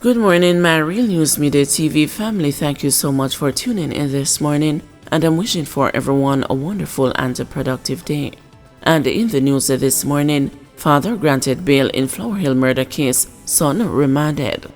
Good morning, my Real News Midday TV family. Thank you so much for tuning in this morning, and I'm wishing for everyone a wonderful and a productive day. And in the news this morning, father granted bail in Flower Hill murder case, son remanded.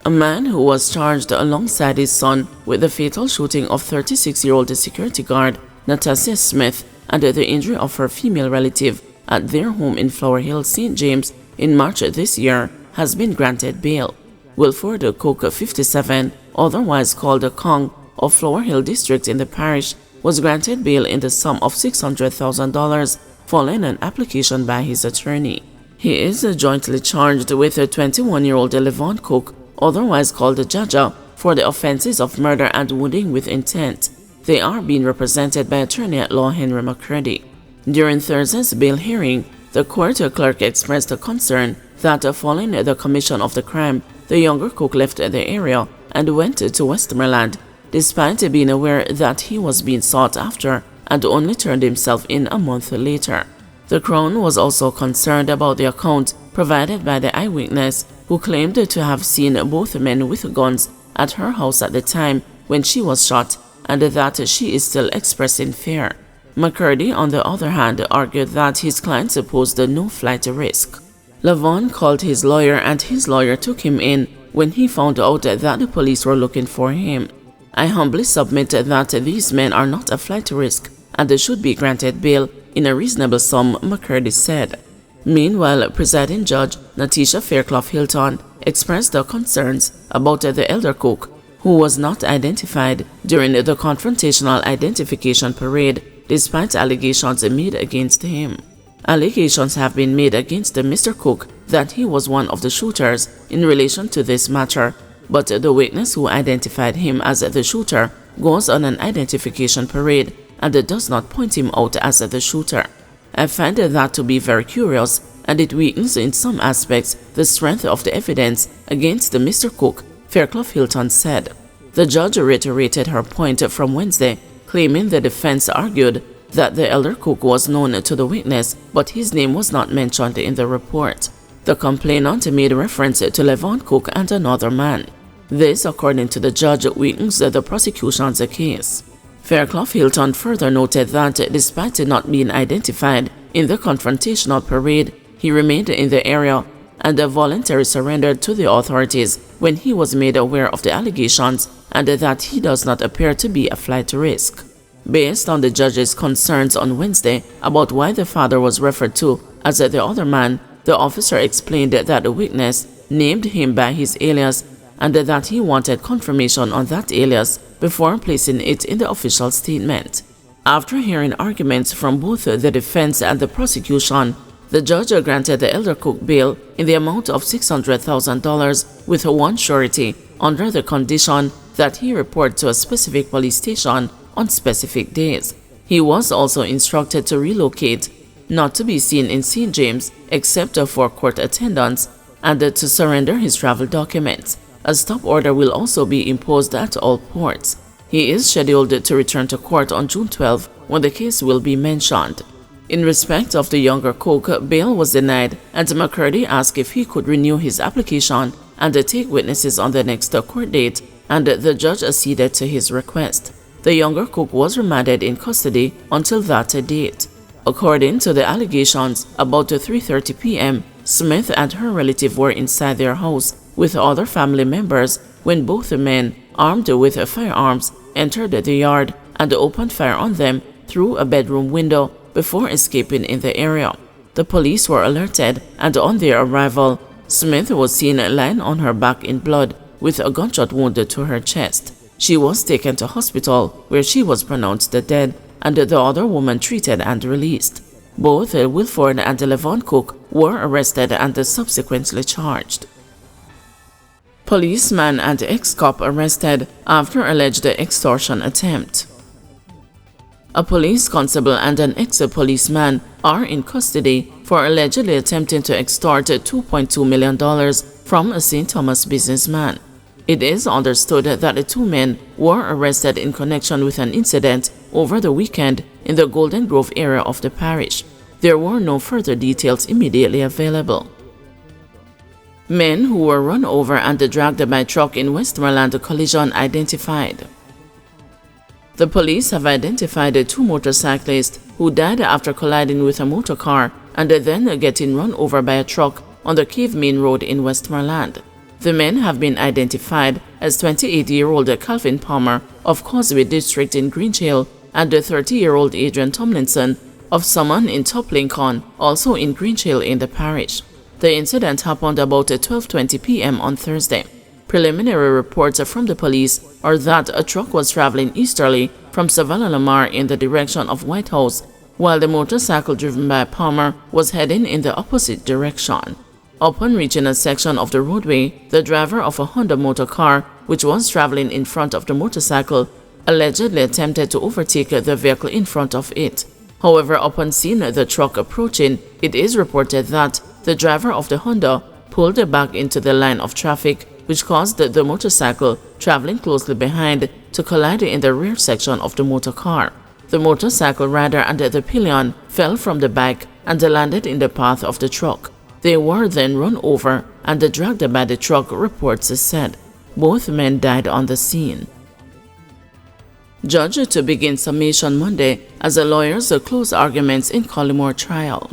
A man who was charged alongside his son with the fatal shooting of 36-year-old security guard Natasha Smith and the injury of her female relative at their home in Flower Hill, St. James in March this year has been granted bail. Wilford Cook, 57, otherwise called Kong, of Flower Hill District in the parish, was granted bail in the sum of $600,000 following an application by his attorney. He is jointly charged with a 21-year-old Levon Cook, otherwise called Jaja, for the offenses of murder and wounding with intent. They are being represented by attorney-at-law Henry McCurdy. During Thursday's bail hearing, the court clerk expressed a concern that following the commission of the crime, the younger Cook left the area and went to Westmoreland, despite being aware that he was being sought after, and only turned himself in a month later. The Crown was also concerned about the account provided by the eyewitness, who claimed to have seen both men with guns at her house at the time when she was shot, and that she is still expressing fear. McCurdy, on the other hand, argued that his client posed no flight risk. Levon called his lawyer, and his lawyer took him in when he found out that the police were looking for him. I humbly submit that these men are not a flight risk and they should be granted bail in a reasonable sum, McCurdy said. Meanwhile, Presiding Judge Natisha Fairclough Hilton expressed concerns about the elder Cook, who was not identified during the confrontational identification parade, despite allegations made against him. Allegations have been made against Mr. Cook that he was one of the shooters in relation to this matter, but the witness who identified him as the shooter goes on an identification parade and does not point him out as the shooter. I find that to be very curious, and it weakens in some aspects the strength of the evidence against Mr. Cook, Fairclough Hilton said. The judge reiterated her point from Wednesday, claiming the defense argued that the elder Cook was known to the witness, but his name was not mentioned in the report. The complainant made reference to Levon Cook and another man. This, according to the judge, weakens the prosecution's case. Fairclough Hilton further noted that despite not being identified in the confrontational parade, he remained in the area and voluntarily surrendered to the authorities when he was made aware of the allegations, and that he does not appear to be a flight risk. Based on the judge's concerns on Wednesday about why the father was referred to as the other man, the officer explained that the witness named him by his alias and that he wanted confirmation on that alias before placing it in the official statement. After hearing arguments from both the defense and the prosecution, the judge granted the elder Cook bail in the amount of $600,000 with one surety under the condition that he report to a specific police station on specific days. He was also instructed to relocate, not to be seen in St. James except for court attendance, and to surrender his travel documents. A stop order will also be imposed at all ports. He is scheduled to return to court on June 12 when the case will be mentioned. In respect of the younger Cook, bail was denied, and McCurdy asked if he could renew his application and take witnesses on the next court date, and the judge acceded to his request. The younger Cook was remanded in custody until that date. According to the allegations, about 3:30 p.m., Smith and her relative were inside their house with other family members when both men, armed with firearms, entered the yard and opened fire on them through a bedroom window before escaping in the area. The police were alerted, and on their arrival, Smith was seen lying on her back in blood with a gunshot wound to her chest. She was taken to hospital, where she was pronounced dead, and the other woman treated and released. Both Wilford and Levon Cook were arrested and subsequently charged. Policeman and ex-cop arrested after alleged extortion attempt. A police constable and an ex-policeman are in custody for allegedly attempting to extort $2.2 million from a St. Thomas businessman. It is understood that the two men were arrested in connection with an incident over the weekend in the Golden Grove area of the parish. There were no further details immediately available. Men who were run over and dragged by truck in Westmoreland collision identified. The police have identified 2 motorcyclists who died after colliding with a motor car and then getting run over by a truck on the Cave Main Road in Westmoreland. The men have been identified as 28-year-old Calvin Palmer of Causeway District in Green Hill and 30-year-old Adrian Tomlinson of Summon in Top Lincoln, also in Green Hill in the parish. The incident happened about 12:20 p.m. on Thursday. Preliminary reports from the police are that a truck was traveling easterly from Savannah Lamar in the direction of White House, while the motorcycle driven by Palmer was heading in the opposite direction. Upon reaching a section of the roadway, the driver of a Honda motor car, which was traveling in front of the motorcycle, allegedly attempted to overtake the vehicle in front of it. However, upon seeing the truck approaching, it is reported that the driver of the Honda pulled back into the line of traffic, which caused the motorcycle traveling closely behind to collide in the rear section of the motor car. The motorcycle rider and the pillion fell from the bike and landed in the path of the truck. They were then run over and dragged by the truck, reports said. Both men died on the scene. Judge to begin summation Monday as the lawyers close arguments in Collymore trial.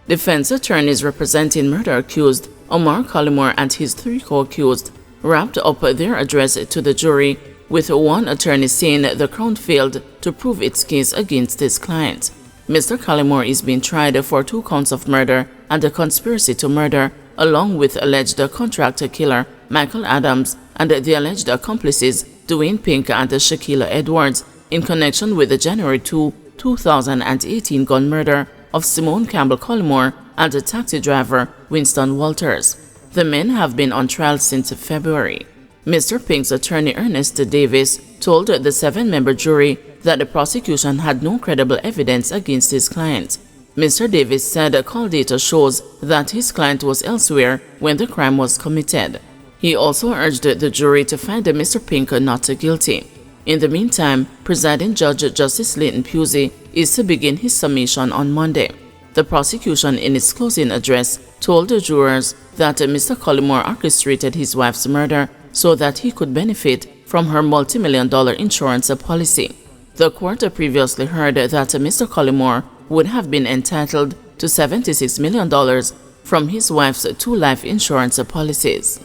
Defense attorneys representing murder accused Omar Collymore and his 3 co-accused wrapped up their address to the jury, with one attorney saying the Crown failed to prove its case against his client. Mr. Collymore is being tried for 2 counts of murder and a conspiracy to murder, along with alleged contract killer Michael Adams and the alleged accomplices Dwayne Pink and Shaquilla Edwards in connection with the January 2, 2018 gun murder of Simone Campbell Collymore and the taxi driver Winston Walters. The men have been on trial since February. Mr. Pink's attorney Ernest Davis told the 7-member jury that the prosecution had no credible evidence against his client. Mr. Davis said call data shows that his client was elsewhere when the crime was committed. He also urged the jury to find Mr. Pink not guilty. In the meantime, presiding Judge Justice Leighton Pusey is to begin his summation on Monday. The prosecution in its closing address told the jurors that Mr. Collymore orchestrated his wife's murder so that he could benefit from her multi-million-dollar insurance policy. The court previously heard that Mr. Collymore would have been entitled to $76 million from his wife's 2 life insurance policies.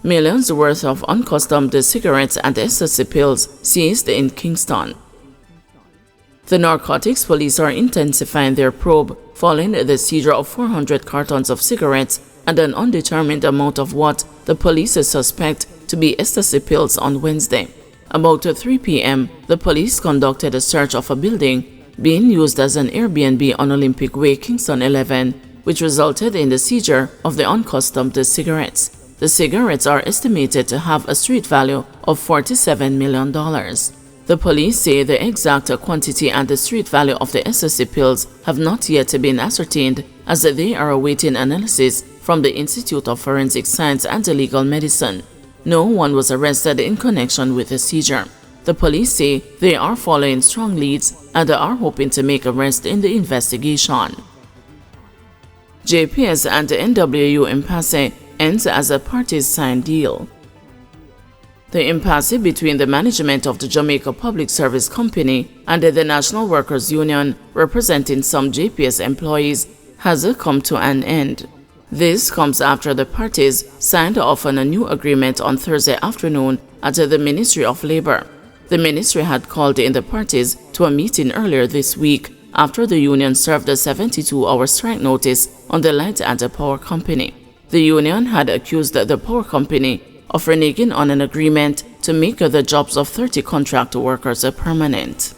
Millions worth of uncustomed cigarettes and ecstasy pills seized in Kingston. The narcotics police are intensifying their probe following the seizure of 400 cartons of cigarettes and an undetermined amount of what the police suspect to be ecstasy pills on Wednesday. About 3 p.m., the police conducted a search of a building being used as an Airbnb on Olympic Way, Kingston 11, which resulted in the seizure of the uncustomed cigarettes. The cigarettes are estimated to have a street value of $47 million. The police say the exact quantity and the street value of the ecstasy pills have not yet been ascertained, as they are awaiting analysis from the Institute of Forensic Science and Legal Medicine. No one was arrested in connection with the seizure. The police say they are following strong leads and are hoping to make arrests in the investigation. JPS and NWU impasse ends as a parties sign deal. The impasse between the management of the Jamaica Public Service Company and the National Workers Union, representing some JPS employees, has come to an end. This comes after the parties signed off on a new agreement on Thursday afternoon at the Ministry of Labor. The ministry had called in the parties to a meeting earlier this week after the union served a 72-hour strike notice on the Light and Power Company. The union had accused the power company of reneging on an agreement to make the jobs of 30 contract workers permanent.